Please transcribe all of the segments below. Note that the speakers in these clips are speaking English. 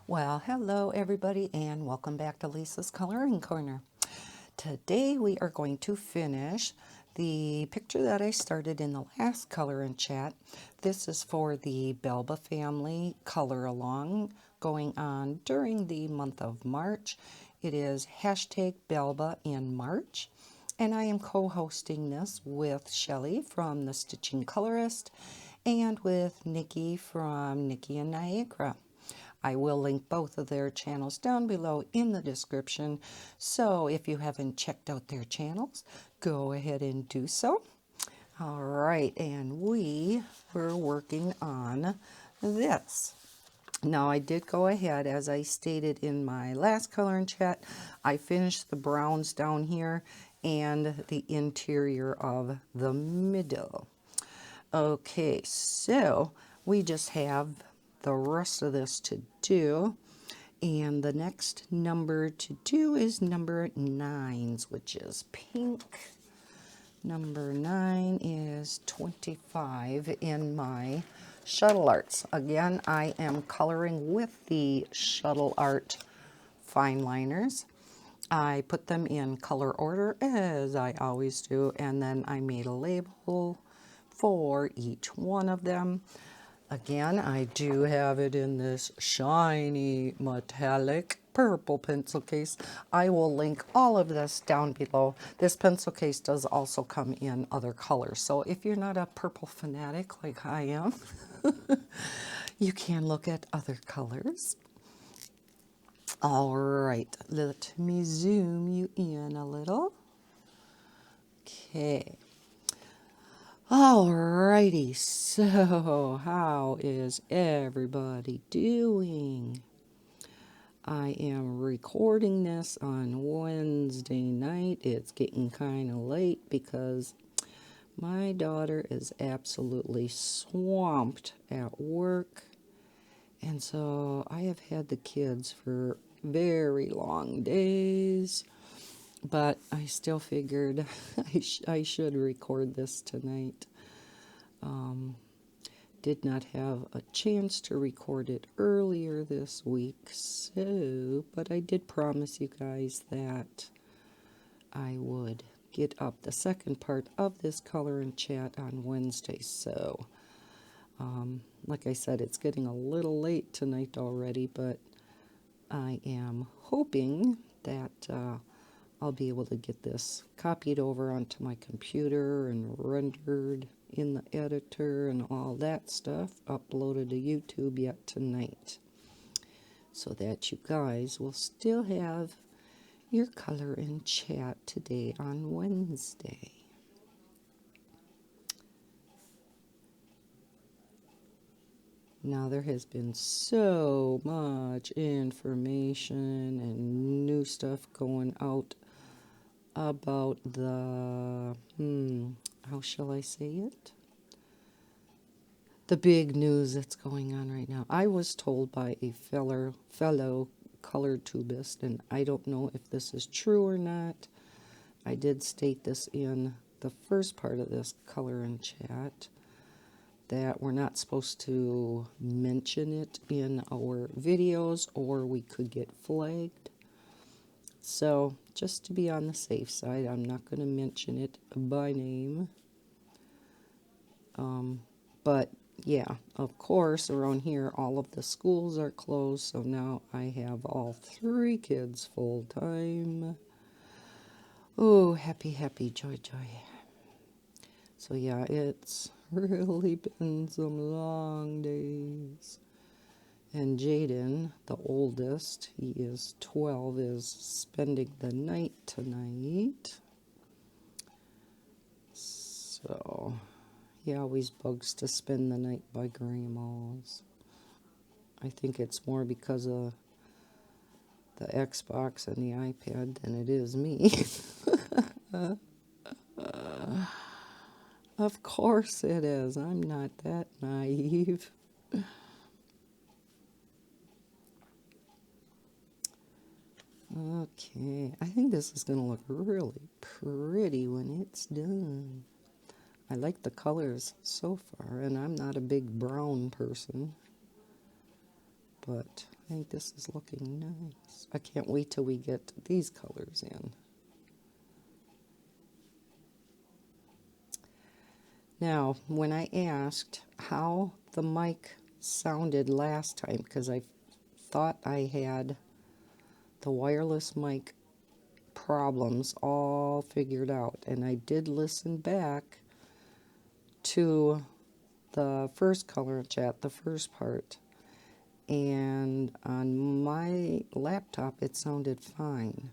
Well, hello everybody and welcome back to Lisa's Coloring Corner. Today we are going to finish the picture that I started in the last color and chat. This is for the Belba family color along going on during the month of March. It is hashtag Belba in March, and I am co-hosting this with Shelly from The Stitching Colorist and with Nikki from Nikki and Niagara. I will link both of their channels down below in the description, so if you haven't checked out their channels, go ahead and do so. All right, and we were working on this. Now I did go ahead, as I stated in my last color and chat, I finished the browns down here and the interior of the middle. Okay, so we just have the rest of this to do, and the next number to do is number 9, which is pink. Number 9 is 25 in my Shuttle Arts. Again, I am coloring with the Shuttle Art fine liners. I put them in color order as I always do, and then I made a label for each one of them. Again, I do have it in this shiny metallic purple pencil case. I will link all of this down below. This pencil case does also come in other colors, so if you're not a purple fanatic like I am, you can look at other colors. All right, let me zoom you in a little. Okay. Alrighty, so how is everybody doing? I am recording this on Wednesday night. It's getting kind of late because my daughter is absolutely swamped at work. And so I have had the kids for very long days. But I still figured I should record this tonight. Did not have a chance to record it earlier this week, but I did promise you guys that I would get up the second part of this color and chat on Wednesday. So, like I said, it's getting a little late tonight already, but I am hoping that I'll be able to get this copied over onto my computer and rendered in the editor and all that stuff, uploaded to YouTube yet tonight, so that you guys will still have your color and chat today on Wednesday. Now there has been so much information and new stuff going out about the, how shall I say it? The big news that's going on right now. I was told by a fellow color tubist, and I don't know if this is true or not. I did state this in the first part of this color and chat, that we're not supposed to mention it in our videos or we could get flagged. So, just to be on the safe side, I'm not going to mention it by name. But, yeah, of course, around here, all of the schools are closed, so now I have all 3 kids full-time. Oh, happy, happy, joy, joy. So, yeah, it's really been some long days. And Jaden, the oldest, he is 12, is spending the night tonight. So, he always bugs to spend the night by grandma's. I think it's more because of the Xbox and the iPad than it is me. Of course it is. I'm not that naive. Okay, I think this is going to look really pretty when it's done. I like the colors so far, and I'm not a big brown person, but I think this is looking nice. I can't wait till we get these colors in. Now, when I asked how the mic sounded last time, because I thought I had the wireless mic problems all figured out, and I did listen back to the first color chat, the first part, and on my laptop it sounded fine,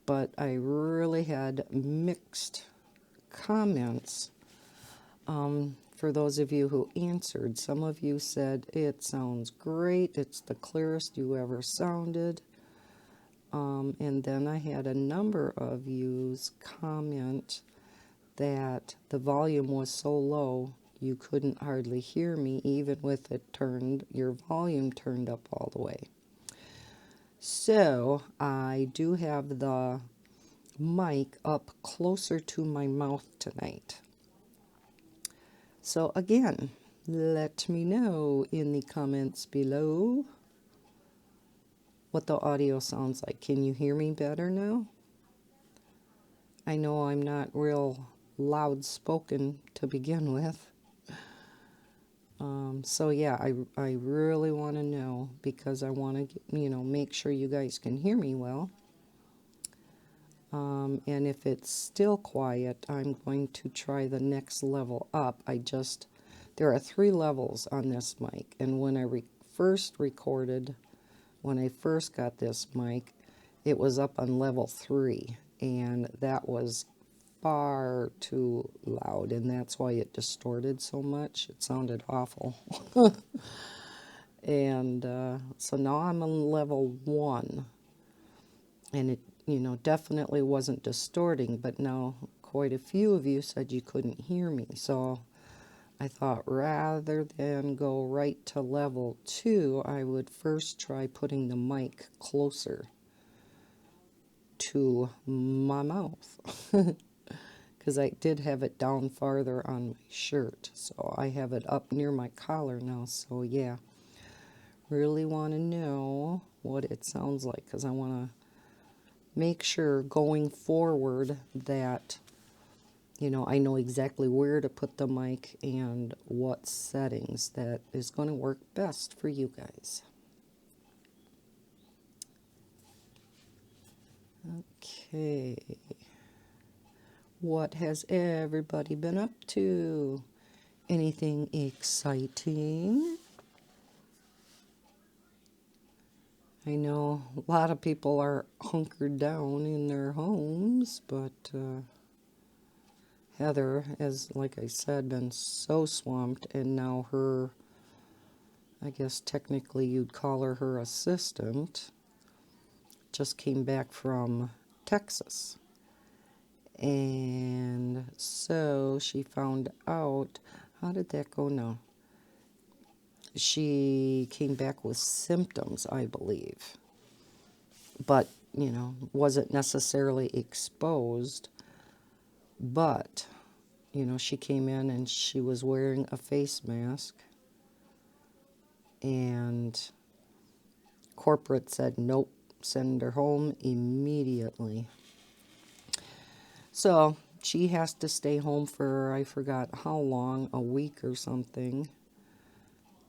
but I really had mixed comments. For those of you who answered, some of you said it sounds great, it's the clearest you ever sounded, and then I had a number of yous comment that the volume was so low you couldn't hardly hear me, even with it turned, your volume turned up all the way. So I do have the mic up closer to my mouth tonight. So again, let me know in the comments below what the audio sounds like. Can you hear me better now? I know I'm not real loud spoken to begin with. So yeah, I really want to know, because I want to, make sure you guys can hear me well. And if it's still quiet, I'm going to try the next level up. There are 3 levels on this mic, and when I first recorded, when I first got this mic, it was up on level 3, and that was far too loud, and that's why it distorted so much. It sounded awful. And so now I'm on level 1, and it definitely wasn't distorting, but now quite a few of you said you couldn't hear me, so I thought rather than go right to level 2, I would first try putting the mic closer to my mouth. Because I did have it down farther on my shirt, so I have it up near my collar now. So yeah, really want to know what it sounds like, because I want to make sure going forward that I know exactly where to put the mic and what settings that is going to work best for you guys. Okay. What has everybody been up to? Anything exciting? I know a lot of people are hunkered down in their homes, but Heather has, like I said, been so swamped, and now her, I guess technically you'd call her assistant, just came back from Texas. And so she found out, how did that go now? She came back with symptoms, I believe, but, wasn't necessarily exposed, but, she came in and she was wearing a face mask, and corporate said, nope, send her home immediately. So she has to stay home for, I forgot how long, a week or something,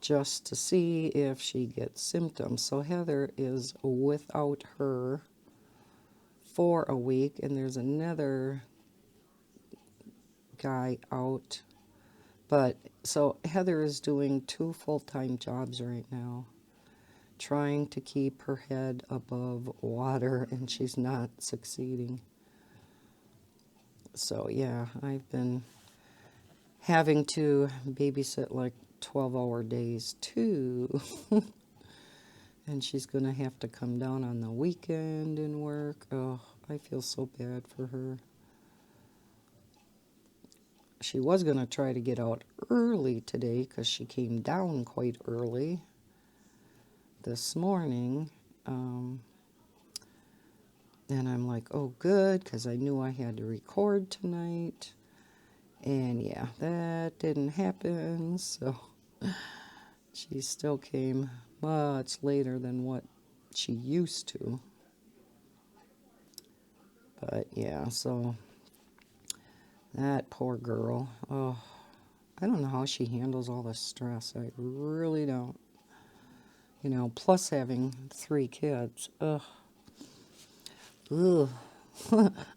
just to see if she gets symptoms. So Heather is without her for a week, and there's another guy out. But so Heather is doing 2 full-time jobs right now, trying to keep her head above water, and she's not succeeding. So yeah, I've been having to babysit like 12-hour days too. And she's going to have to come down on the weekend and work. Oh, I feel so bad for her. She was going to try to get out early today because she came down quite early this morning. And I'm like, oh, good, because I knew I had to record tonight. And yeah, that didn't happen. So she still came much later than what she used to. But yeah, so that poor girl. Oh, I don't know how she handles all the stress. I really don't. You know, plus having 3 kids. Ugh. Ugh.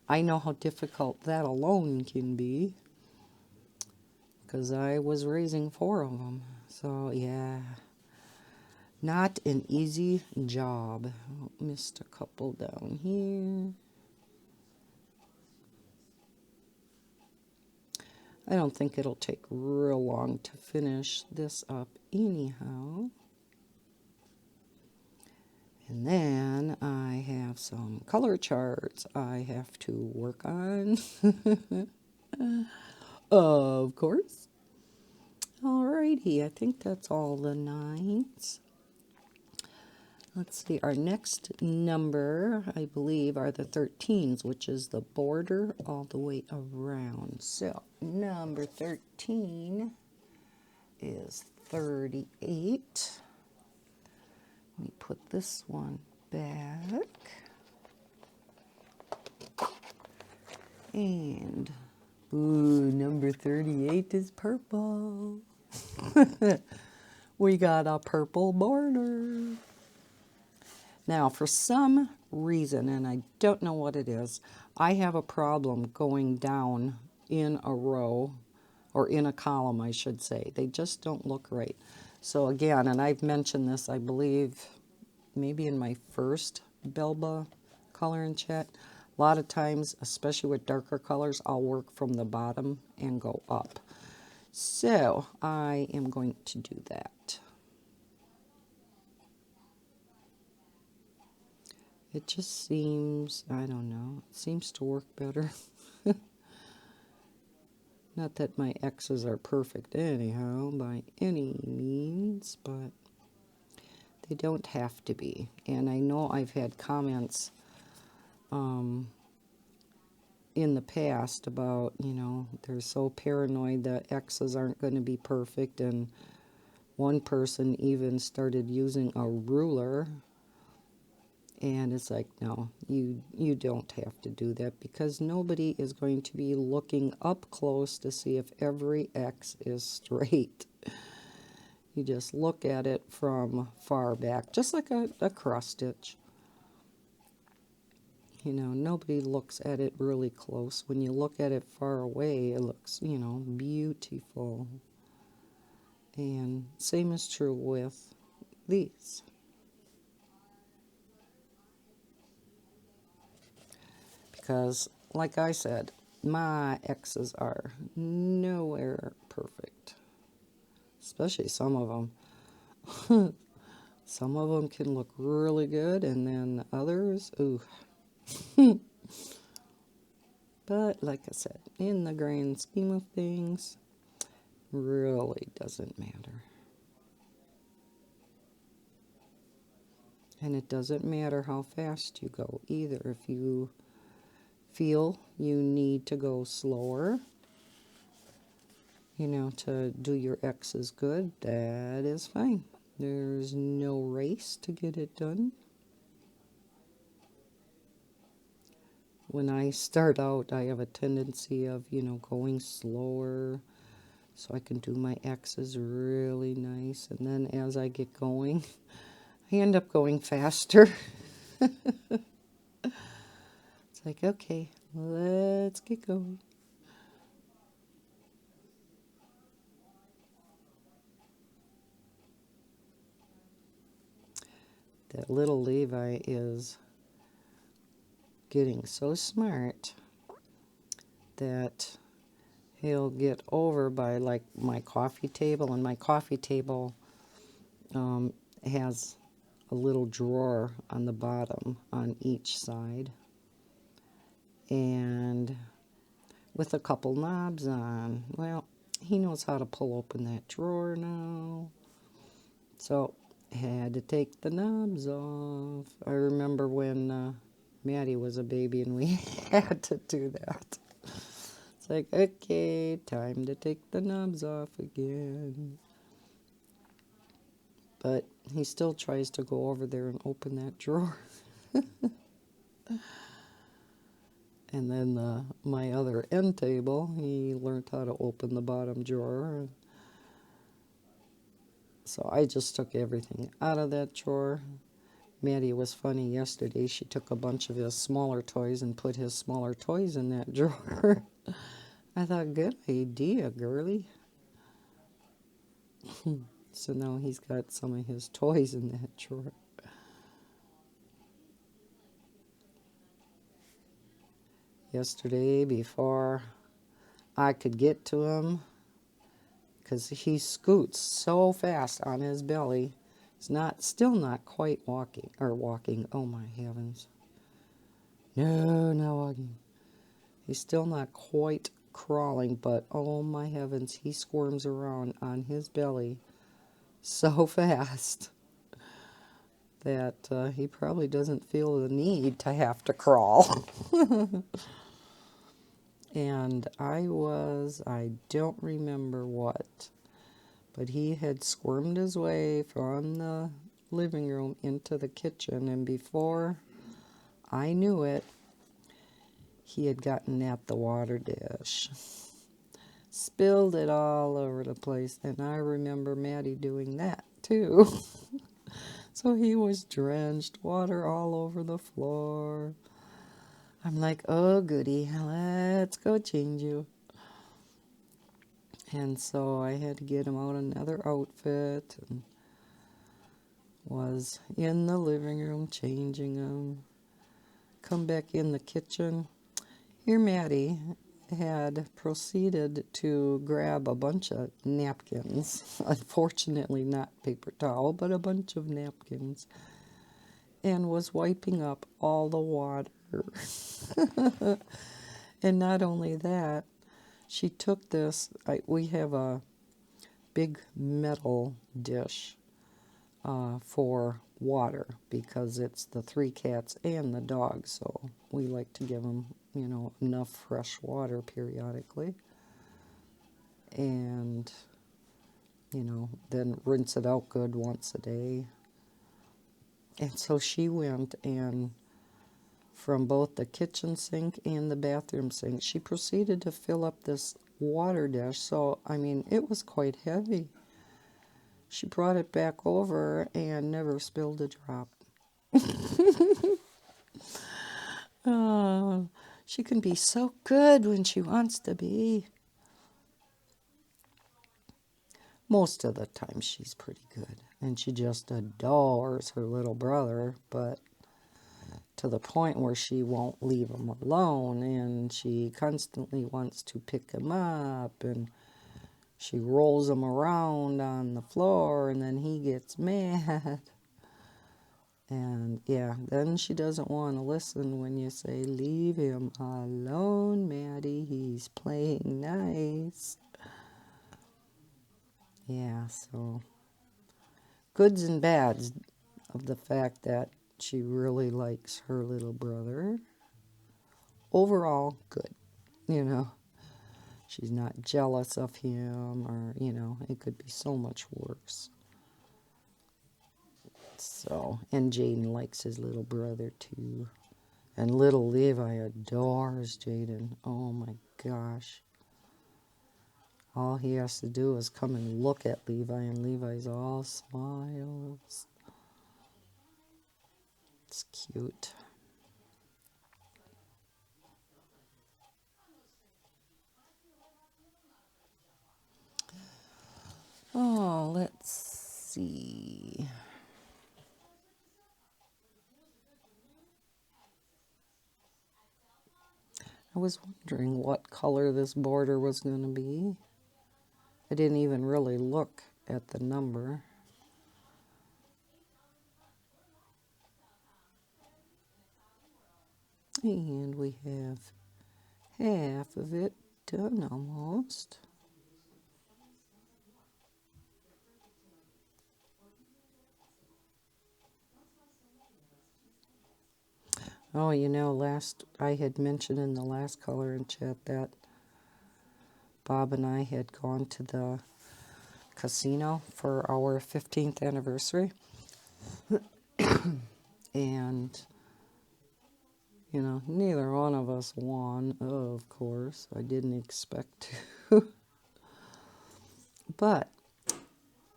I know how difficult that alone can be. Because I was raising 4 of them. So, yeah. Not an easy job. Missed a couple down here. I don't think it'll take real long to finish this up anyhow. And then I have some color charts I have to work on. Of course. Alrighty, I think that's all the 9s. Let's see, our next number, I believe, are the 13s, which is the border all the way around. So, number 13 is 38. Let me put this one back. And, ooh, number 38 is purple. We got a purple border. Now, for some reason, and I don't know what it is, I have a problem going down in a row, or in a column, I should say. They just don't look right. So again, and I've mentioned this, I believe, maybe in my first Belba color and chat. A lot of times, especially with darker colors, I'll work from the bottom and go up. So I am going to do that. It just seems, I don't know, it seems to work better. Not that my X's are perfect anyhow, by any means, but they don't have to be. And I know I've had comments in the past about, you know, they're so paranoid that X's aren't going to be perfect, and one person even started using a ruler. And it's like, no, you don't have to do that, because nobody is going to be looking up close to see if every X is straight. You just look at it from far back, just like a cross stitch. You know, nobody looks at it really close. When you look at it far away, it looks, you know, beautiful. And same is true with these. Because, like I said, my X's are nowhere perfect. Especially some of them. Some of them can look really good, and then others, ooh. But, like I said, in the grand scheme of things, really doesn't matter. And it doesn't matter how fast you go either. If you feel you need to go slower, you know, to do your X's good, that is fine. There's no race to get it done. When I start out, I have a tendency of, you know, going slower so I can do my X's really nice. And then as I get going, I end up going faster. It's like, okay, let's get going. That little Levi is getting so smart that he'll get over by, like, my coffee table, and my coffee table has a little drawer on the bottom on each side, and with a couple knobs on. Well, he knows how to pull open that drawer now, so I had to take the knobs off. I remember when Maddie was a baby and we had to do that. It's like, okay, time to take the knobs off again. But he still tries to go over there and open that drawer. And then my other end table, he learned how to open the bottom drawer. So I just took everything out of that drawer. Maddie was funny yesterday. She took a bunch of his smaller toys and put his smaller toys in that drawer. I thought, good idea, girly. So now he's got some of his toys in that drawer. Yesterday, before I could get to him, because he scoots so fast on his belly, he's still not quite walking, oh my heavens. No, not walking. He's still not quite crawling, but oh my heavens, he squirms around on his belly so fast that he probably doesn't feel the need to have to crawl. And I don't remember what, but he had squirmed his way from the living room into the kitchen, and before I knew it, he had gotten at the water dish. Spilled it all over the place, and I remember Maddie doing that too. So he was drenched, water all over the floor. I'm like, oh goody, let's go change you. And so I had to get him out another outfit and was in the living room changing him. Come back in the kitchen. Here Maddie had proceeded to grab a bunch of napkins. Unfortunately not paper towel, but a bunch of napkins. And was wiping up all the water. And not only that, she took this, we have a big metal dish for water because it's the 3 cats and the dog, so we like to give them, enough fresh water periodically. And, then rinse it out good once a day. And so she went and from both the kitchen sink and the bathroom sink, she proceeded to fill up this water dish. So, it was quite heavy. She brought it back over and never spilled a drop. Oh, she can be so good when she wants to be. Most of the time she's pretty good. And she just adores her little brother, but to the point where she won't leave him alone, and she constantly wants to pick him up, and she rolls him around on the floor, and then he gets mad. And yeah, then she doesn't want to listen when you say, leave him alone, Maddie, he's playing nice. Yeah, so goods and bads of the fact that she really likes her little brother. Overall, good, She's not jealous of him, or, it could be so much worse. So, and Jaden likes his little brother too. And little Levi adores Jaden. Oh my gosh. All he has to do is come and look at Levi, and Levi's all smiles. It's cute. Oh, let's see. I was wondering what color this border was going to be. I didn't even really look at the number. And we have half of it done almost. Oh, I had mentioned in the last color and chat that Bob and I had gone to the casino for our 15th anniversary. And, you know, neither one of us won, of course. I didn't expect to. But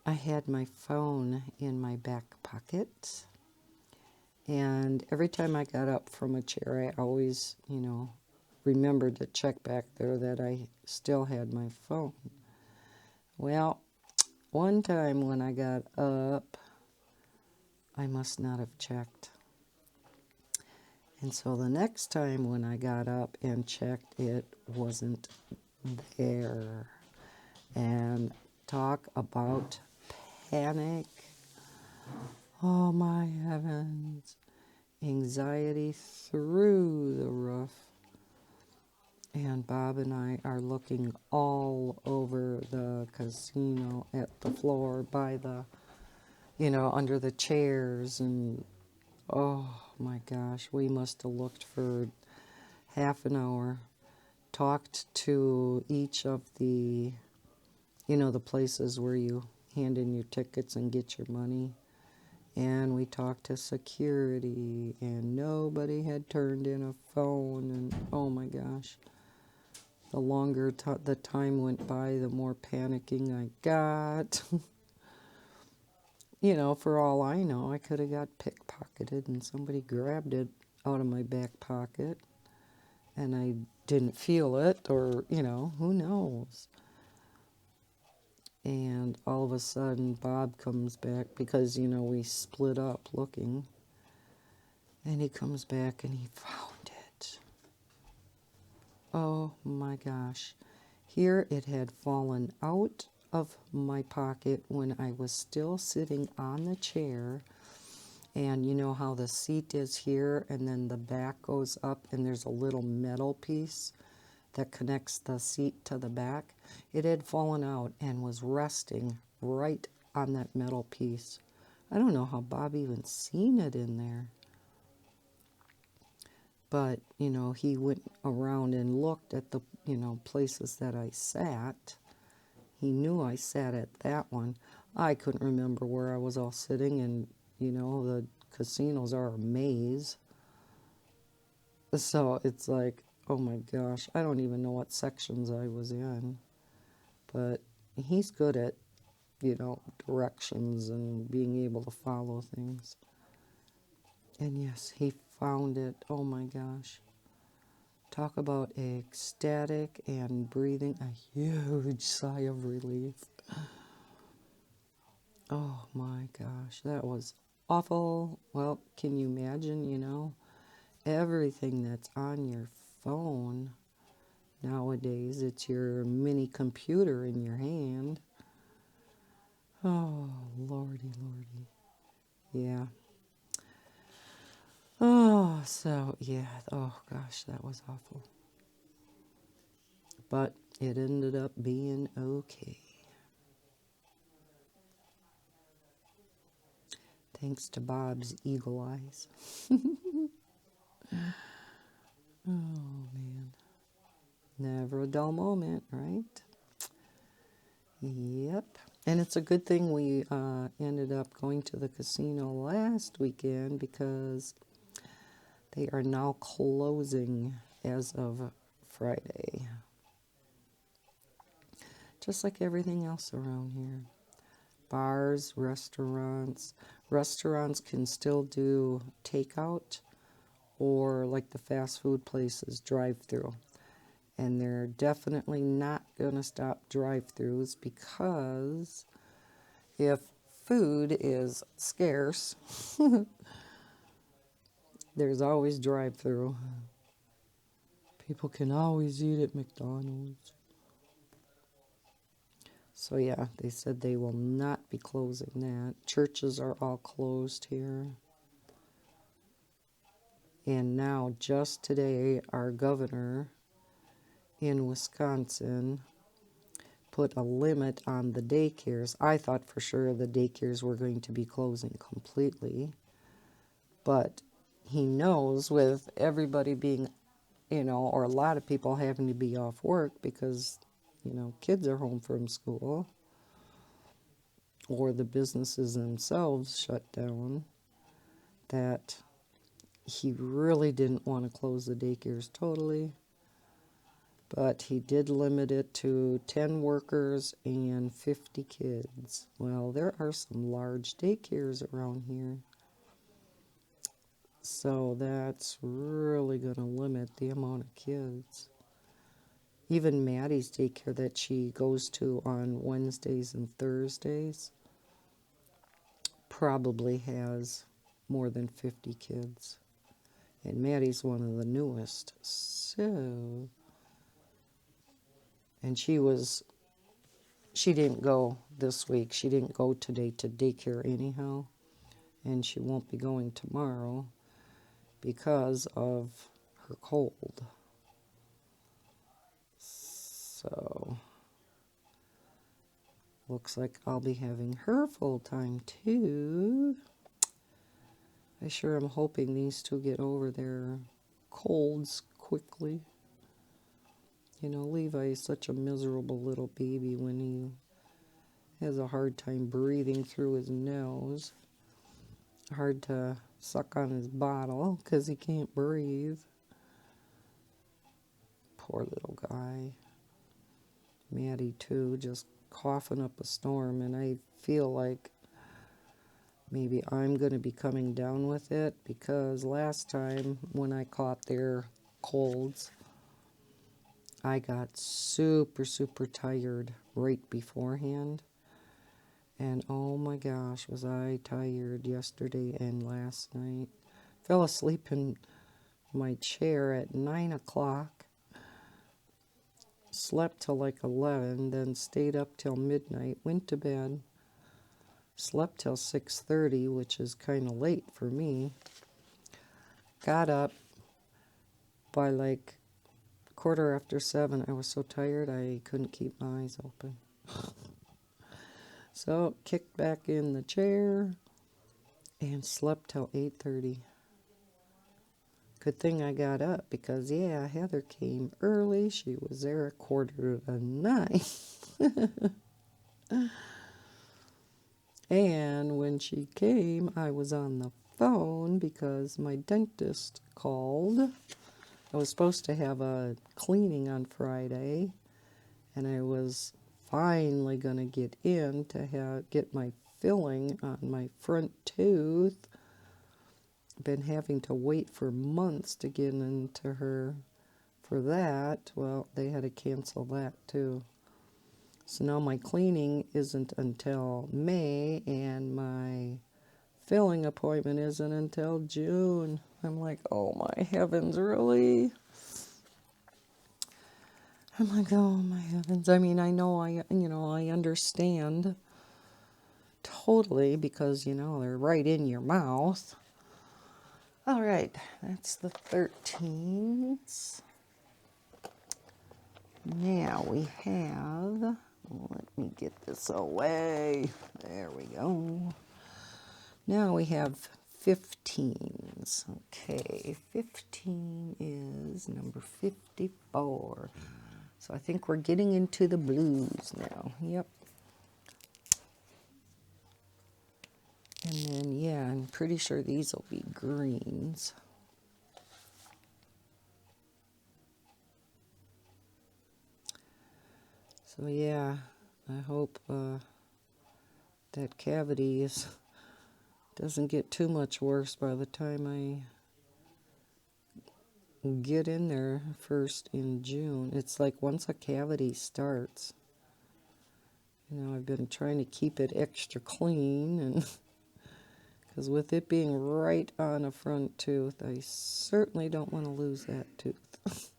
I had my phone in my back pocket. And every time I got up from a chair, I always, you know, remembered to check back there that I still had my phone. Well, one time when I got up, I must not have checked. And so the next time when I got up and checked, it wasn't there. And talk about panic. Oh my heavens. Anxiety through the roof. And Bob and I are looking all over the casino at the floor by the, you know, under the chairs. And oh my gosh, we must have looked for half an hour. Talked to each of the, you know, the places where you hand in your tickets and get your money. And we talked to security, and nobody had turned in a phone. And oh my gosh, the longer the time went by, the more panicking I got. You know, for all I know, I could have got pickpocketed and somebody grabbed it out of my back pocket and I didn't feel it, or, you know, who knows. And all of a sudden, Bob comes back because, you know, we split up looking. And he comes back and he found it. Oh my gosh. Here it had fallen out of my pocket when I was still sitting on the chair. And you know how the seat is here and then the back goes up and there's a little metal piece that connects the seat to the back? It had fallen out and was resting right on that metal piece. I don't know how Bob even seen it in there. But, you know, he went around and looked at the, you know, places that I sat. He knew I sat at that one. I couldn't remember where I was all sitting, and, you know, the casinos are a maze. So it's like, oh my gosh, I don't even know what sections I was in. But he's good at, you know, directions and being able to follow things. And yes, he found it. Oh my gosh. Talk about ecstatic and breathing a huge sigh of relief. Oh my gosh, that was awful. Well, can you imagine, you know, everything that's on your phone nowadays? It's your mini computer in your hand. Oh, lordy, lordy. Yeah. Oh, so, yeah. Oh, gosh, that was awful. But it ended up being okay. Thanks to Bob's eagle eyes. Oh, man. Never a dull moment, right? Yep. And it's a good thing we ended up going to the casino last weekend because they are now closing as of Friday. Just like everything else around here. Bars, restaurants. Restaurants can still do takeout, or like the fast food places, drive-through. And they're definitely not going to stop drive-thrus because if food is scarce, there's always drive-through. People can always eat at McDonald's. So yeah, they said they will not be closing that. Churches are all closed here. And now, just today, our governor in Wisconsin put a limit on the daycares. I thought for sure the daycares were going to be closing completely. But he knows with everybody being, you know, or a lot of people having to be off work because, you know, kids are home from school. or the businesses themselves shut down, that he really didn't want to close the daycares totally, but he did limit it to 10 workers and 50 kids. Well, there are some large daycares around here, so that's really going to limit the amount of kids. Even Maddie's daycare that she goes to on Wednesdays and Thursdays probably has more than 50 kids. And Maddie's one of the newest. So, and she didn't go this week. She didn't go today to daycare anyhow. And she won't be going tomorrow because of her cold. So, looks like I'll be having her full time too. I sure am hoping these two get over their colds quickly. You know, Levi is such a miserable little baby when he has a hard time breathing through his nose. Hard to suck on his bottle because he can't breathe. Poor little guy. Maddie too, just coughing up a storm, and I feel like maybe I'm going to be coming down with it because last time when I caught their colds, I got super, super tired right beforehand. And oh my gosh, was I tired yesterday and last night. Fell asleep in my chair at 9 o'clock. Slept till like 11, then stayed up till midnight, went to bed. Slept till 6:30, which is kind of late for me. Got up by like 7:15. I was so tired I couldn't keep my eyes open. So kicked back in the chair and slept till 8:30. Good thing I got up because, yeah, Heather came early. She was there at 8:45. And when she came, I was on the phone because my dentist called. I was supposed to have a cleaning on Friday, and I was finally going to get in to get my filling on my front tooth. Been having to wait for months to get into her for that. Well, they had to cancel that too. So now my cleaning isn't until May, and my filling appointment isn't until June. I'm like, oh my heavens, really? I'm like, oh my heavens. I mean, I understand totally because, they're right in your mouth. All right, that's the 13s. Now we have, let me get this away. There we go. Now we have 15s. Okay, 15 is number 54. So I think we're getting into the blues now. Yep. And then, yeah, I'm pretty sure these will be greens. So, yeah, I hope that cavity doesn't get too much worse by the time I get in there first in June. It's like once a cavity starts, I've been trying to keep it extra clean, and because with it being right on a front tooth, I certainly don't want to lose that tooth.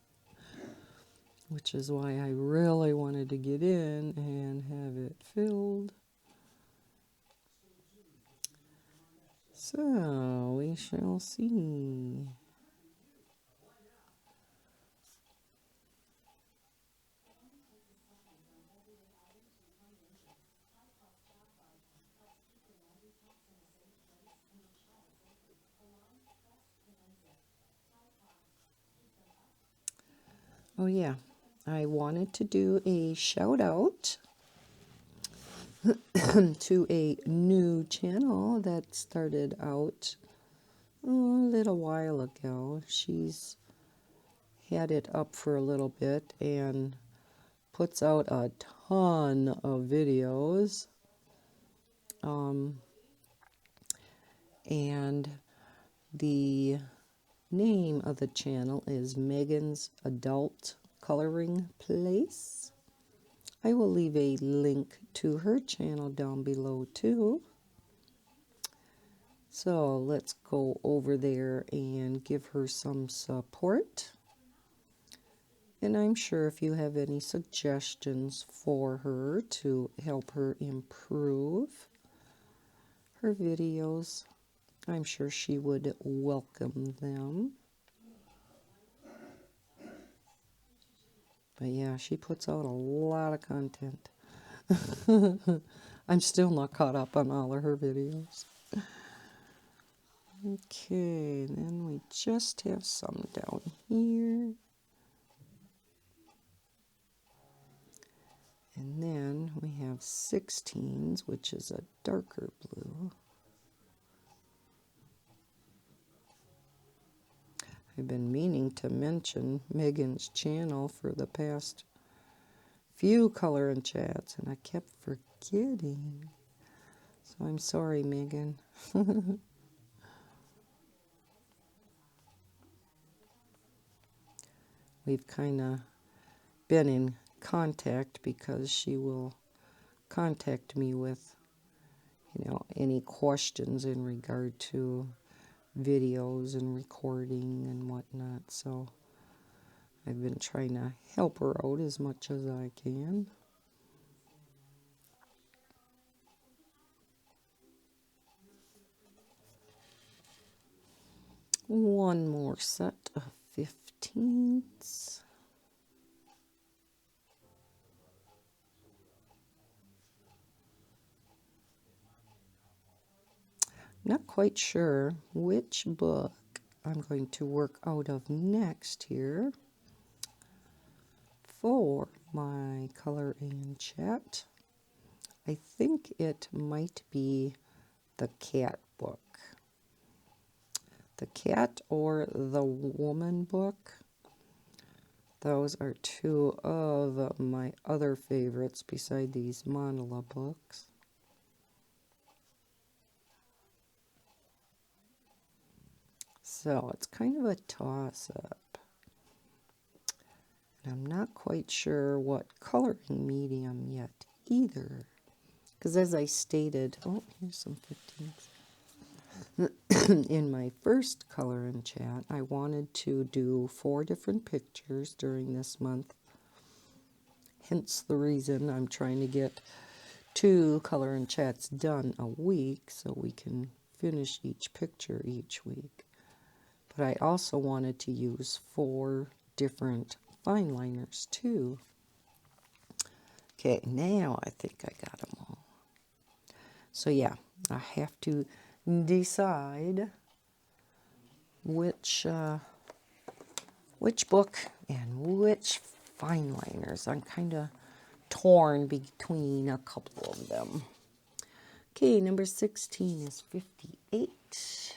Which is why I really wanted to get in and have it filled. So, we shall see. Oh yeah, I wanted to do a shout out to a new channel that started out a little while ago. She's had it up for a little bit and puts out a ton of videos. And the name of the channel is Megan's Adult Coloring Place. I will leave a link to her channel down below too. So let's go over there and give her some support. And I'm sure if you have any suggestions for her to help her improve her videos, I'm sure she would welcome them. But yeah, she puts out a lot of content. I'm still not caught up on all of her videos. Okay, then we just have some down here. And then we have 16s, which is a darker blue. I've been meaning to mention Megan's channel for the past few color and chats, and I kept forgetting. So I'm sorry, Megan. We've kind of been in contact because she will contact me with, any questions in regard to videos and recording and whatnot. So I've been trying to help her out as much as I can. One more set of 15s. Not quite sure which book I'm going to work out of next here for my color and chat. I think it might be the cat book. The cat or the woman book. Those are two of my other favorites beside these mandala books. So it's kind of a toss-up. And I'm not quite sure what coloring medium yet either. Because as I stated, oh, here's some 15s. In my first color and chat, I wanted to do 4 different pictures during this month. Hence the reason I'm trying to get 2 color and chats done a week so we can finish each picture each week. But I also wanted to use 4 different fine liners too. Okay, now I think I got them all. So yeah, I have to decide which book and which fine liners. I'm kind of torn between a couple of them. Okay, number 16 is 58.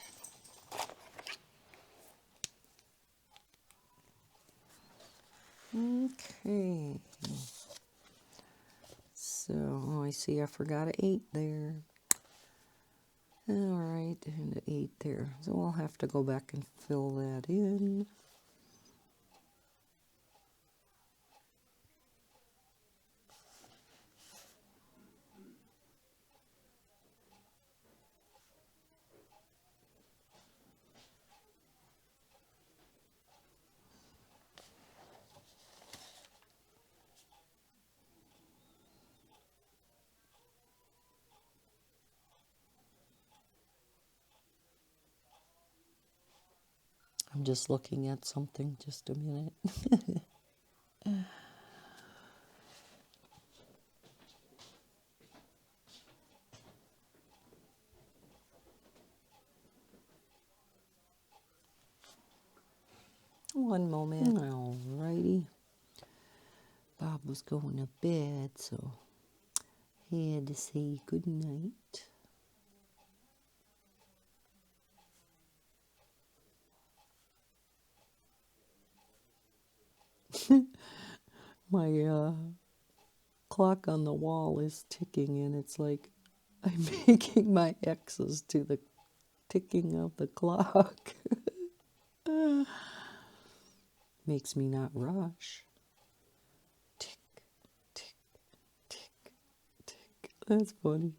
Okay. So, I see I forgot an 8 there. Alright, and an 8 there. So I'll have to go back and fill that in. I'm just looking at something, just a minute. One moment. Alrighty. Bob was going to bed, so had to say good night. My clock on the wall is ticking, and it's like I'm making my X's to the ticking of the clock. Makes me not rush. Tick, tick, tick, tick. That's funny.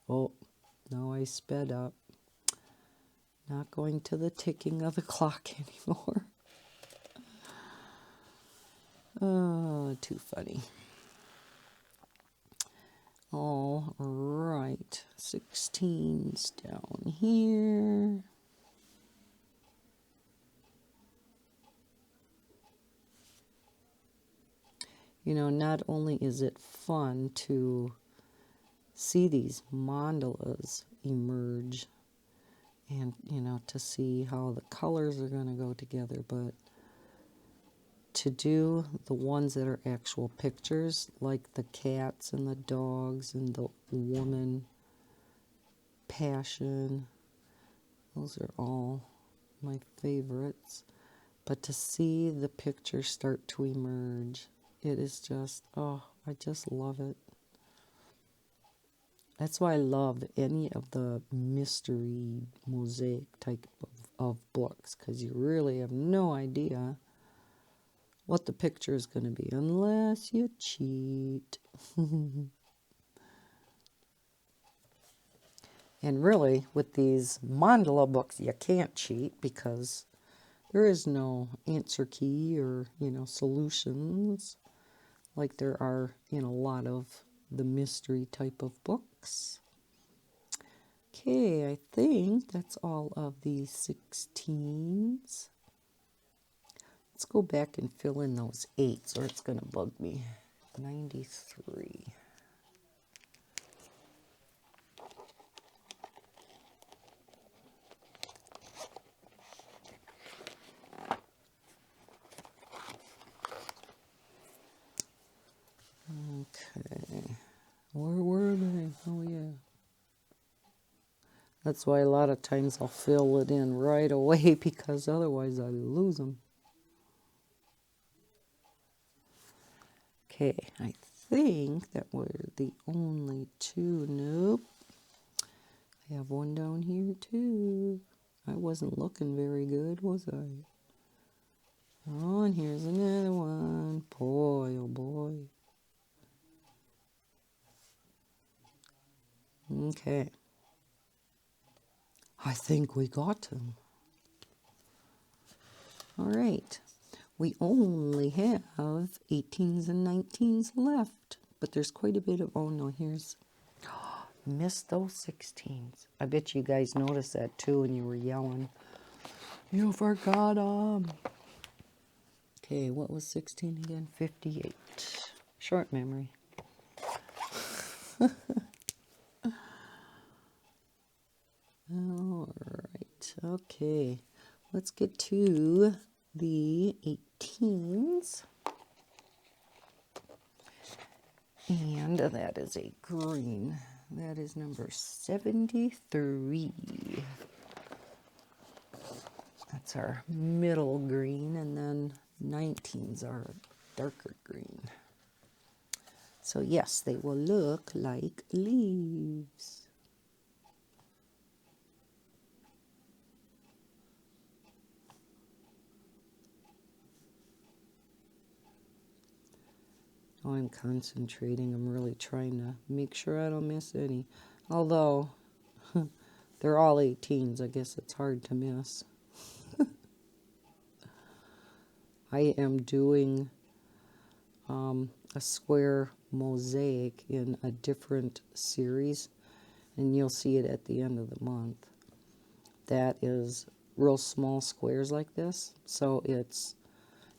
Oh, now I sped up. Not going to the ticking of the clock anymore. Oh, too funny. All right, 16's down here. You know, not only is it fun to see these mandalas emerge and, you know, to see how the colors are going to go together, but to do the ones that are actual pictures, like the cats and the dogs and the woman passion, those are all my favorites. But to see the picture start to emerge, it is just, oh, I just love it. That's why I love any of the mystery mosaic type of books, because you really have no idea what the picture is going to be unless you cheat. And really, with these mandala books, you can't cheat because there is no answer key or, you know, solutions like there are in a lot of the mystery type of books. Okay, I think that's all of the 16s. Let's go back and fill in those 8s or it's going to bug me. 93. Okay, where were they? Oh, yeah. That's why a lot of times I'll fill it in right away because otherwise I lose them. Okay, I think that were the only 2. Nope. I have one down here too. I wasn't looking very good, was I? Oh, and here's another one. Boy, oh boy. Okay. I think we got them. All right. We only have 18s and 19s left, but there's quite a bit of, oh no, here's, missed those 16s. I bet you guys noticed that too and you were yelling, you forgot them. Okay, what was 16 again? 58. Short memory. All right, okay. Let's get to the 18s. And that is a green. That is number 73. That's our middle green, and then 19s are darker green. So yes, they will look like leaves. Oh, I'm concentrating. I'm really trying to make sure I don't miss any. Although, they're all 18s. I guess it's hard to miss. I am doing a square mosaic in a different series, and you'll see it at the end of the month. That is real small squares like this, so it's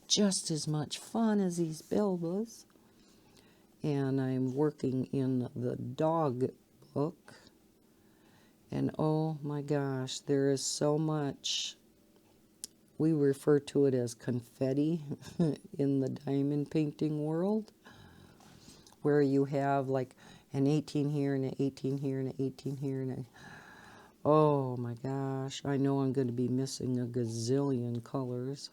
just as much fun as these Belbas. And I'm working in the dog book, and oh my gosh, there is so much. We refer to it as confetti in the diamond painting world. where you have like an 18 here and an 18 here and an 18 here and a, oh my gosh, I know I'm going to be missing a gazillion colors.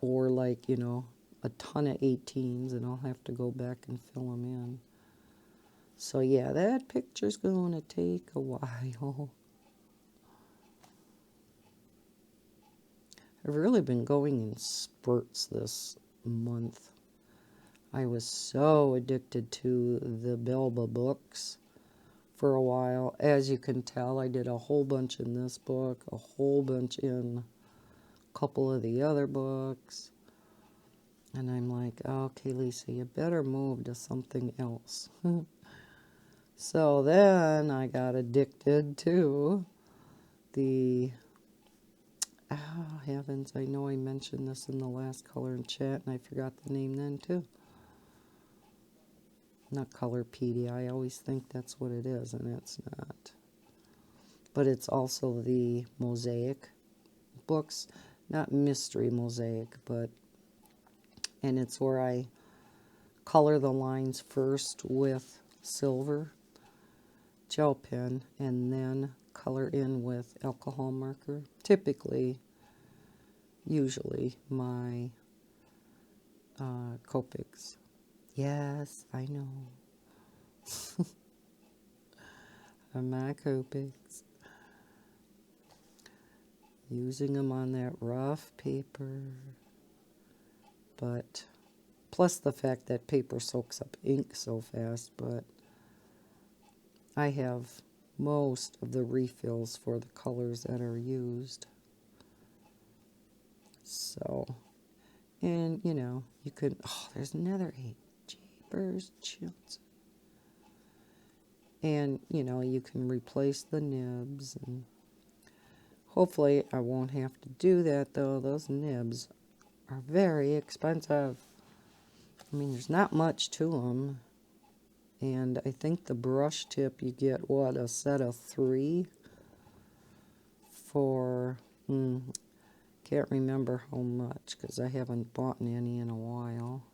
Or like, you know, a ton of 18s, and I'll have to go back and fill them in. So yeah, that picture's going to take a while. I've really been going in spurts this month. I was so addicted to the Belba books for a while. As you can tell, I did a whole bunch in this book, a whole bunch in a couple of the other books. And I'm like, okay, Lisa, you better move to something else. So then I got addicted to the, oh heavens, I know I mentioned this in the last color and chat, and I forgot the name then too. Not Colorpedia, I always think that's what it is, and it's not. But it's also the mosaic books, not mystery mosaic, but, and it's where I color the lines first with silver gel pen and then color in with alcohol marker. Typically, usually, my Copics. Yes, I know. My Copics. Using them on that rough paper. But, plus the fact that paper soaks up ink so fast, but I have most of the refills for the colors that are used. So, and you know, you could, oh, there's another 8. Jeepers, chills. And, you know, you can replace the nibs. And hopefully I won't have to do that, though. Those nibs are very expensive. I mean, there's not much to them. And I think the brush tip, you get, what, a set of 3 for, can't remember how much, because I haven't bought any in a while.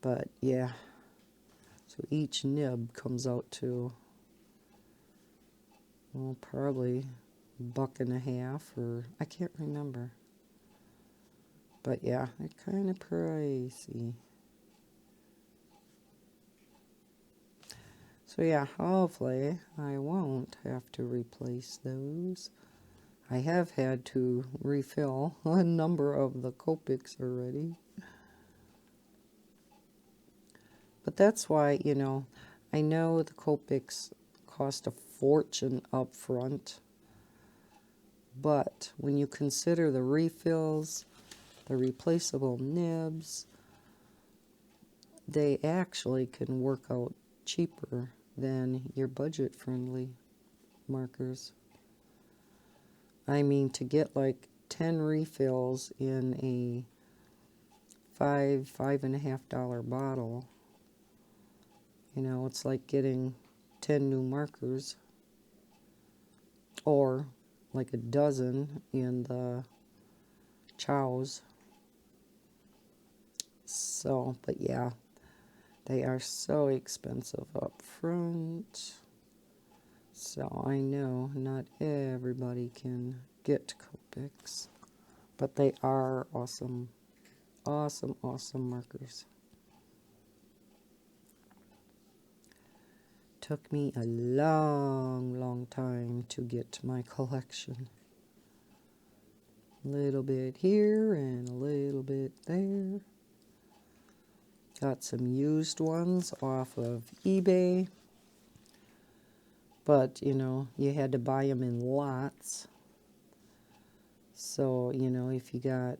But, yeah. So each nib comes out to, well, probably $1.50, or I can't remember. But, yeah, they're kind of pricey. So yeah, hopefully I won't have to replace those. I have had to refill a number of the Copics already. But that's why, you know, I know the Copics cost a fortune up front. But when you consider the refills, the replaceable nibs, they actually can work out cheaper than your budget-friendly markers. I mean, to get like 10 refills in a $5.50 bottle, you know, it's like getting 10 new markers, or like a dozen in the chows. So, but yeah, they are so expensive up front. So I know not everybody can get Copics, but they are awesome, awesome, awesome markers. Took me a long, long time to get to my collection. A little bit here and a little bit there. Got some used ones off of eBay. But, you know, you had to buy them in lots. So, you know, if you got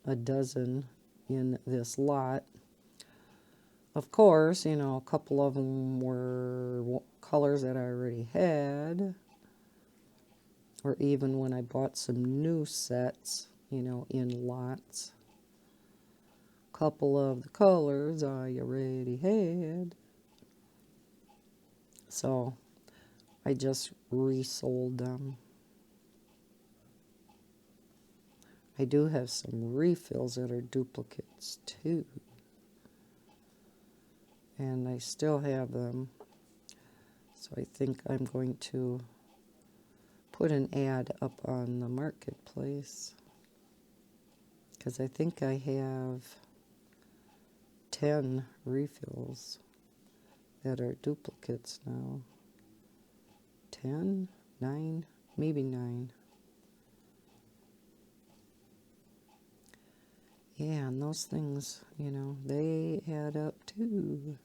a dozen in this lot, of course, you know, a couple of them were colors that I already had. Or even when I bought some new sets, you know, in lots. A couple of the colors I already had. So I just resold them. I do have some refills that are duplicates too. And I still have them. So I think I'm going to put an ad up on the marketplace. Because I think I have 10 refills that are duplicates now. 10? 9? Maybe 9. Yeah, and those things, you know, they add up too.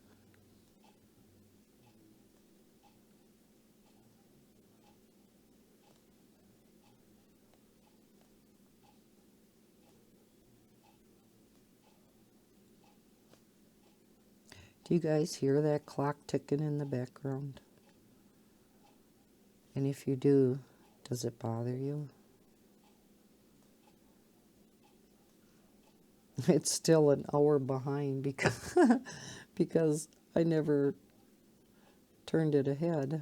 Do you guys hear that clock ticking in the background? And if you do, does it bother you? It's still an hour behind because I never turned it ahead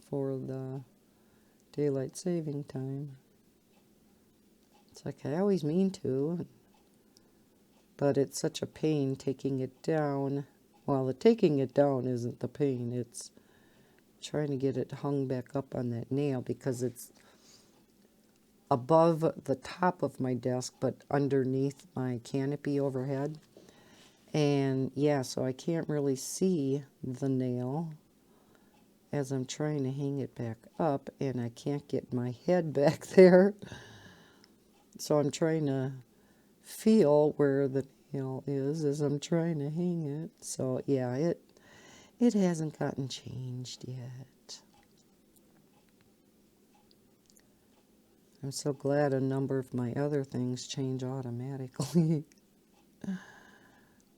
for the daylight saving time. It's like I always mean to, but it's such a pain taking it down. Well, the taking it down isn't the pain. It's trying to get it hung back up on that nail because it's above the top of my desk, but underneath my canopy overhead. And yeah, so I can't really see the nail as I'm trying to hang it back up, and I can't get my head back there. So I'm trying to feel where the nail is as I'm trying to hang it. So yeah, it hasn't gotten changed yet. I'm so glad a number of my other things change automatically.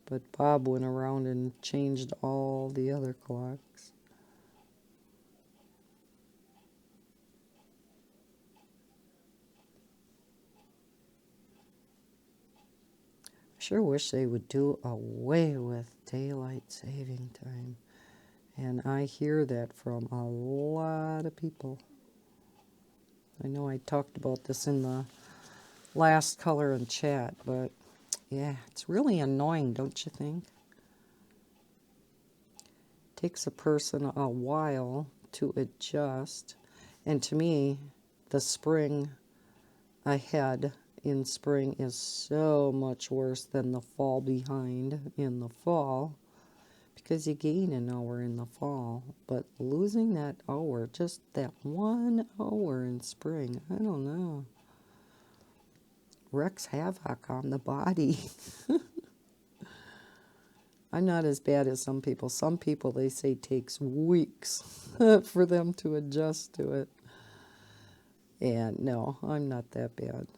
But Bob went around and changed all the other clocks. I sure wish they would do away with daylight saving time. And I hear that from a lot of people. I know I talked about this in the last color and chat, but yeah, it's really annoying, don't you think? It takes a person a while to adjust. And to me, the spring ahead in spring is so much worse than the fall behind in the fall, because you gain an hour in the fall, but losing that hour, just that 1 hour in spring, I don't know, wreaks havoc on the body. I'm not as bad as some people. Some people, they say, takes weeks for them to adjust to it. And no, I'm not that bad.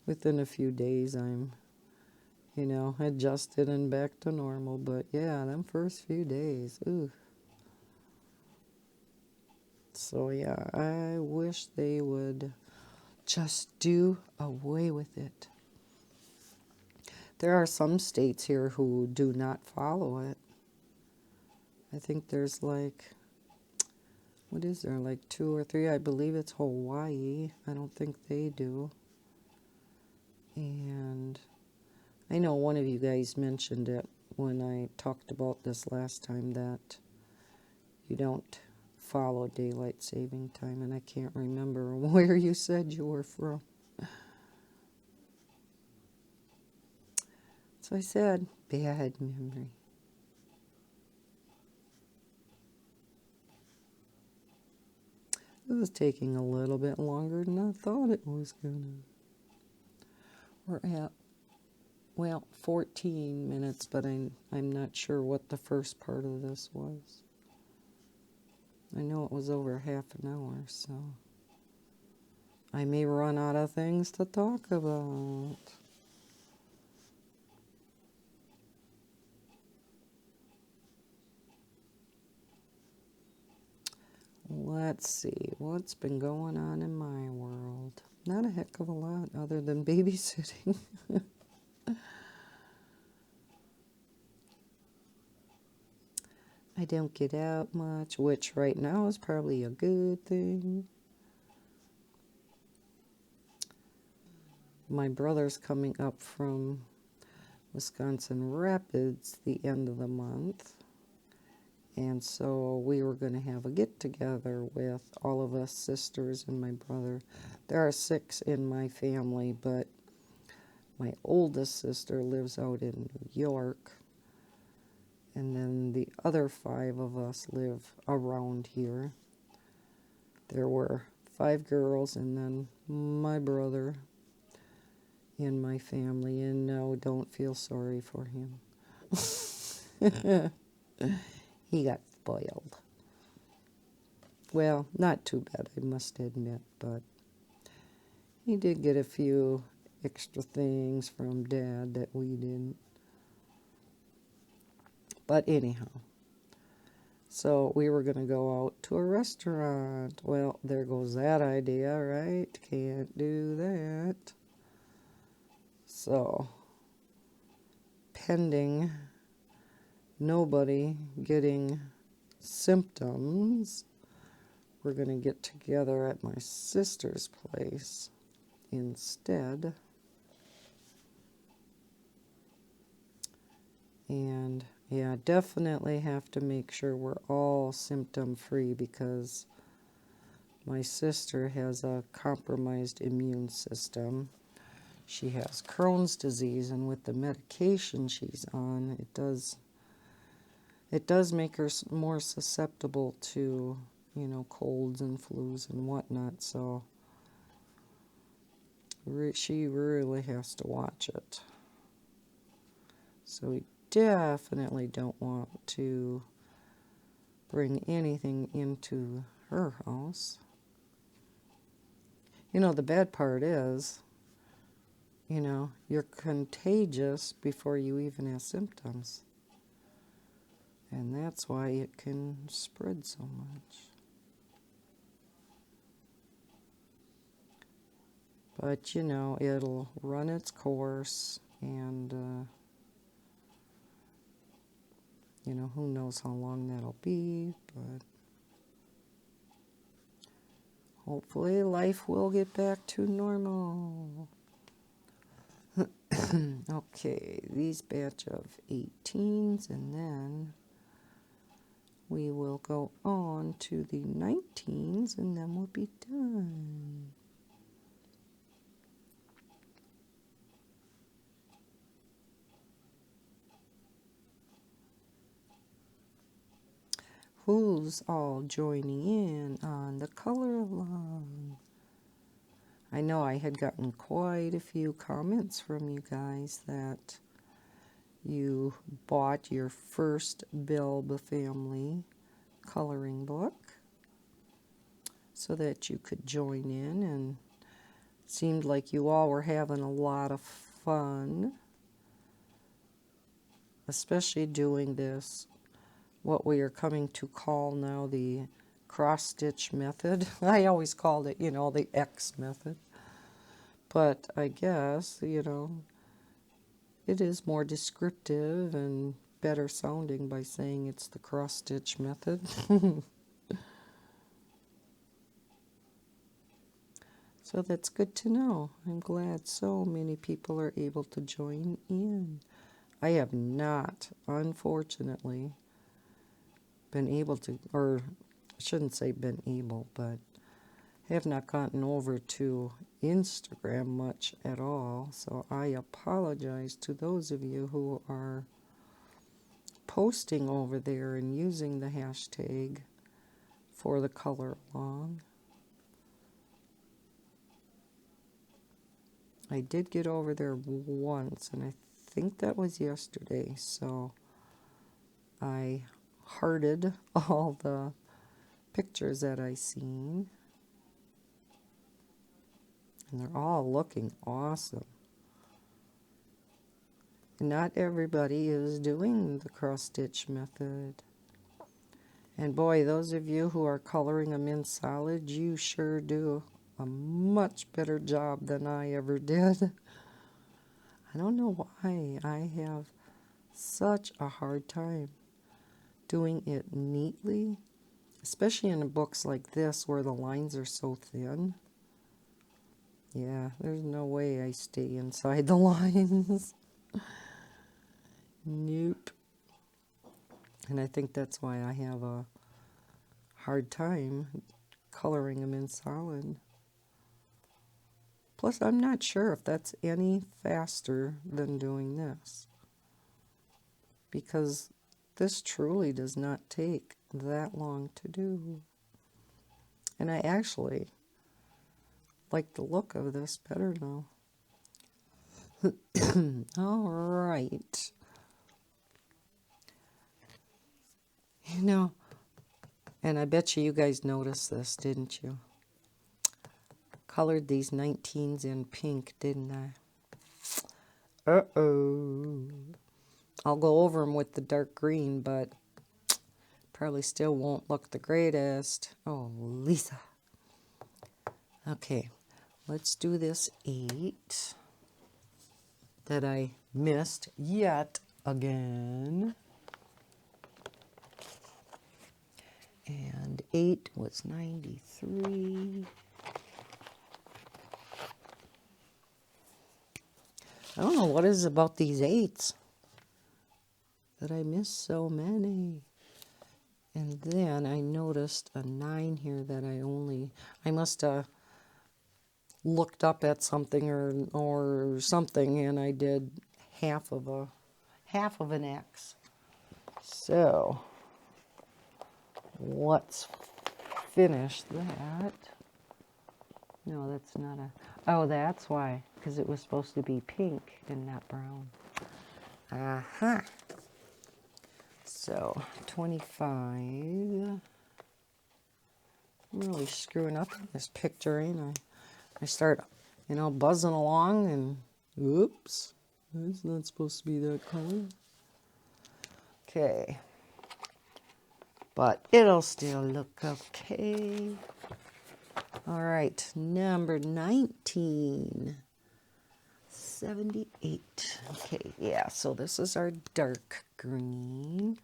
Within a few days, I'm, you know, adjusted and back to normal. But yeah, them first few days, ooh. So yeah, I wish they would just do away with it. There are some states here who do not follow it. I think there's like, what is there, like 2 or 3? I believe it's Hawaii. I don't think they do. And I know one of you guys mentioned it when I talked about this last time, that you don't follow daylight saving time, and I can't remember where you said you were from. So I said, bad memory. It was taking a little bit longer than I thought it was gonna. We're at, well, 14 minutes, but I'm not sure what the first part of this was. I know it was over half an hour, so I may run out of things to talk about. Let's see, what's been going on in my world? Not a heck of a lot other than babysitting. I don't get out much, which right now is probably a good thing. My brother's coming up from Wisconsin Rapids the end of the month. And so we were going to have a get-together with all of us sisters and my brother. There are 6 in my family, but my oldest sister lives out in New York. And then the other 5 of us live around here. There were 5 girls and then my brother in my family. And no, don't feel sorry for him. He got spoiled. Well, not too bad, I must admit, but he did get a few extra things from Dad that we didn't. But anyhow, so we were going to go out to a restaurant. Well, there goes that idea, right? Can't do that. So, pending nobody getting symptoms, we're going to get together at my sister's place instead. And yeah, definitely have to make sure we're all symptom free because my sister has a compromised immune system. She has Crohn's disease, and with the medication she's on, it does make her more susceptible to, you know, colds and flus and whatnot. So she really has to watch it. So we definitely don't want to bring anything into her house. You know, the bad part is, you know, you're contagious before you even have symptoms. And that's why it can spread so much. But, you know, it'll run its course, and, you know, who knows how long that'll be, but hopefully life will get back to normal. Okay, these batch of 18s, and then we will go on to the 19s, and then we'll be done. Who's all joining in on the color along? I know I had gotten quite a few comments from you guys that you bought your first Belba family coloring book so that you could join in, and it seemed like you all were having a lot of fun, especially doing this, what we are coming to call now the cross-stitch method. I always called it, you know, the X method. But I guess, you know, it is more descriptive and better sounding by saying it's the cross-stitch method. So that's good to know. I'm glad so many people are able to join in. I have not, unfortunately, been able to, or I shouldn't say been able, but have not gotten over to Instagram much at all. So I apologize to those of you who are posting over there and using the hashtag for the color along. I did get over there once, and I think that was yesterday, so I hearted all the pictures that I seen, and they're all looking awesome. Not everybody is doing the cross-stitch method. And boy, those of you who are coloring them in solid, you sure do a much better job than I ever did. I don't know why I have such a hard time doing it neatly, especially in books like this where the lines are so thin. Yeah, there's no way I stay inside the lines. Nope. And I think that's why I have a hard time coloring them in solid. Plus, I'm not sure if that's any faster than doing this, because this truly does not take that long to do. And I actually like the look of this better now. All right. You know, and I bet you guys noticed this, didn't you? Colored these 19s in pink, didn't I? Uh-oh. I'll go over them with the dark green, but probably still won't look the greatest. Oh, Lisa. Okay, let's do this 8 that I missed yet again. And 8 was 93. I don't know what is about these 8s that I missed so many. And then I noticed a 9 here that I must have looked up at something or something, and I did half of an X. So let's finish that. No, that's not a, oh, that's why, because it was supposed to be pink and not brown. Uh-huh. So 25. I'm really screwing up in this picture, ain't I? I start, buzzing along and, oops, it's not supposed to be that color. Okay. But it'll still look okay. All right, number 19. 78. Okay, yeah, so this is our dark green.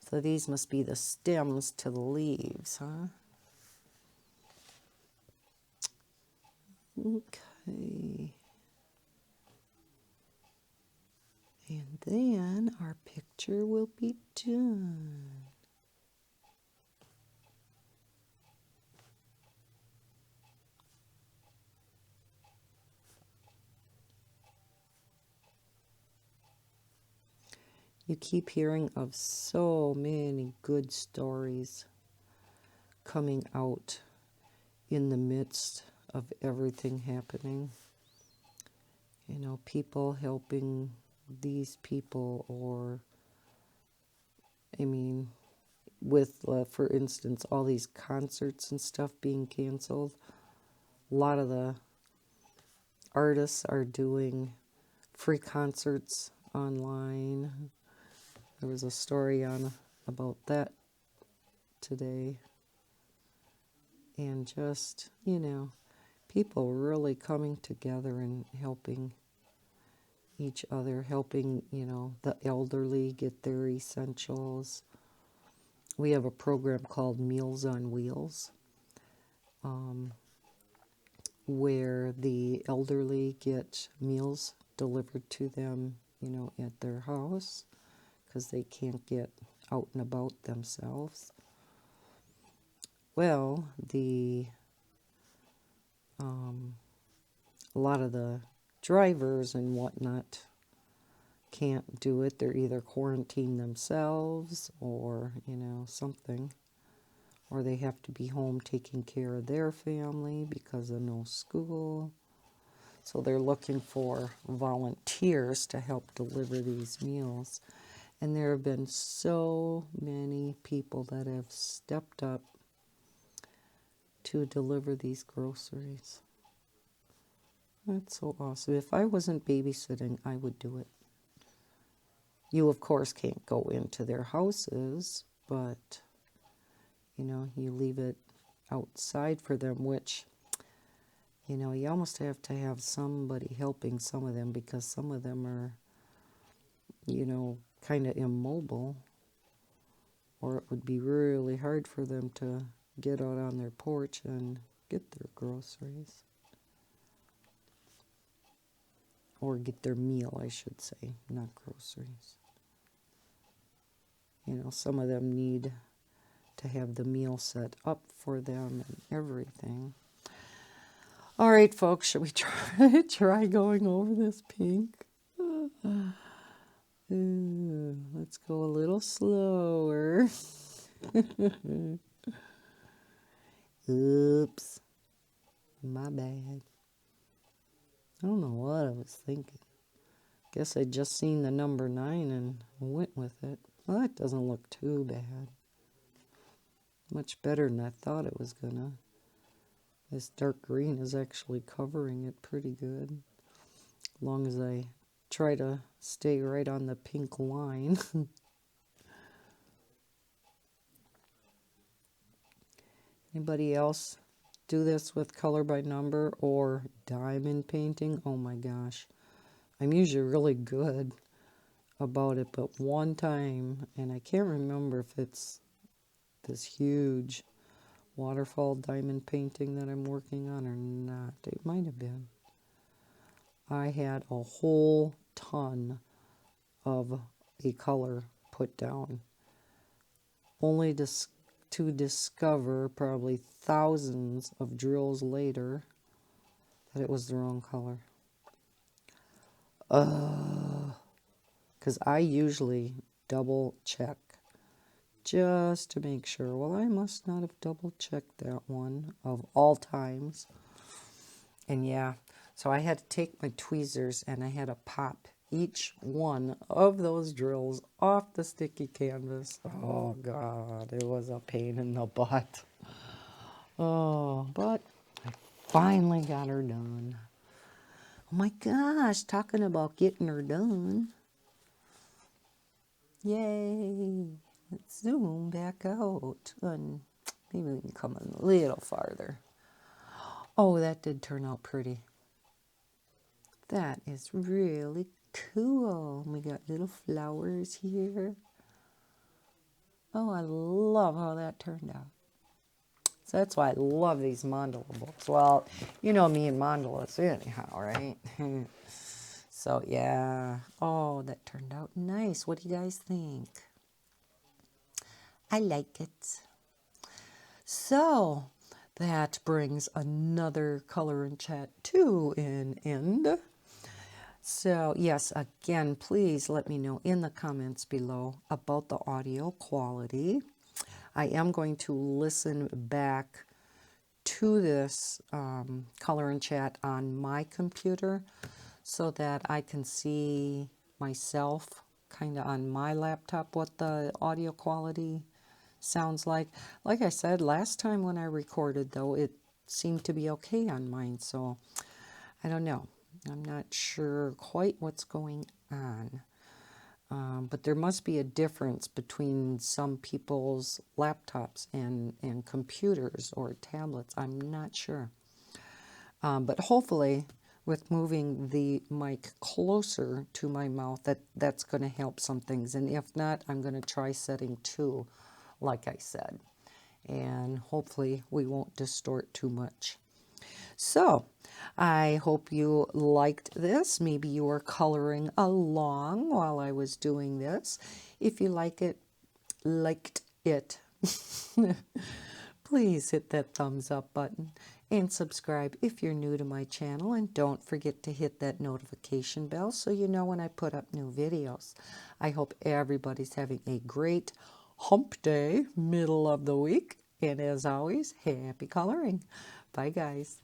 So these must be the stems to the leaves, huh? Okay. And then our picture will be done. You keep hearing of so many good stories coming out in the midst of everything happening. People helping these people, or, with, for instance, all these concerts and stuff being canceled. A lot of the artists are doing free concerts online. There was a story about that today. And just, people really coming together and helping each other, helping, the elderly get their essentials. We have a program called Meals on Wheels, where the elderly get meals delivered to them, at their house, because they can't get out and about themselves. Well, a lot of the drivers and whatnot can't do it. They're either quarantined themselves or, something. Or they have to be home taking care of their family because of no school. So they're looking for volunteers to help deliver these meals. And there have been so many people that have stepped up to deliver these groceries. That's so awesome. If I wasn't babysitting, I would do it. You, of course, can't go into their houses, but, you leave it outside for them, which, you almost have to have somebody helping some of them, because some of them are, kind of immobile, or it would be really hard for them to get out on their porch and get their groceries. Or get their meal, I should say, not groceries. You know, some of them need to have the meal set up for them and everything. All right, folks, should we try going over this pink? Let's go a little slower. Oops, my bad. I don't know what I was thinking. Guess I just seen the number 9 and went with it. Well, that doesn't look too bad. Much better than I thought it was gonna. This dark green is actually covering it pretty good. As long as I try to stay right on the pink line. Anybody else do this with color by number or diamond painting? Oh my gosh. I'm usually really good about it, but one time, and I can't remember if it's this huge waterfall diamond painting that I'm working on or not. It might have been. I had a whole ton of a color put down, only to discover probably thousands of drills later that it was the wrong color. Because I usually double check just to make sure. Well, I must not have double checked that one of all times. And yeah, so I had to take my tweezers and I had to pop each one of those drills off the sticky canvas. Oh God, it was a pain in the butt. Oh, but I finally got her done. Oh my gosh, talking about getting her done. Yay. Let's zoom back out. And maybe we can come in a little farther. Oh, that did turn out pretty. That is really cool. We got little flowers here. Oh, I love how that turned out. So that's why I love these mandala books. Well, you know me and mandalas anyhow, right? So yeah. Oh, that turned out nice. What do you guys think? I like it. So that brings another color and chat to an end. So yes, again, please let me know in the comments below about the audio quality. I am going to listen back to this color and chat on my computer so that I can see myself kind of on my laptop what the audio quality sounds like. Like I said, last time when I recorded, though, it seemed to be okay on mine, so I don't know. I'm not sure quite what's going on. But there must be a difference between some people's laptops and computers or tablets. I'm not sure. But hopefully, with moving the mic closer to my mouth, that's going to help some things. And if not, I'm going to try setting 2, like I said. And hopefully, we won't distort too much. So, I hope you liked this. Maybe you were coloring along while I was doing this. If you liked it, please hit that thumbs up button and subscribe if you're new to my channel. And don't forget to hit that notification bell so you know when I put up new videos. I hope everybody's having a great hump day, middle of the week. And as always, happy coloring. Bye, guys.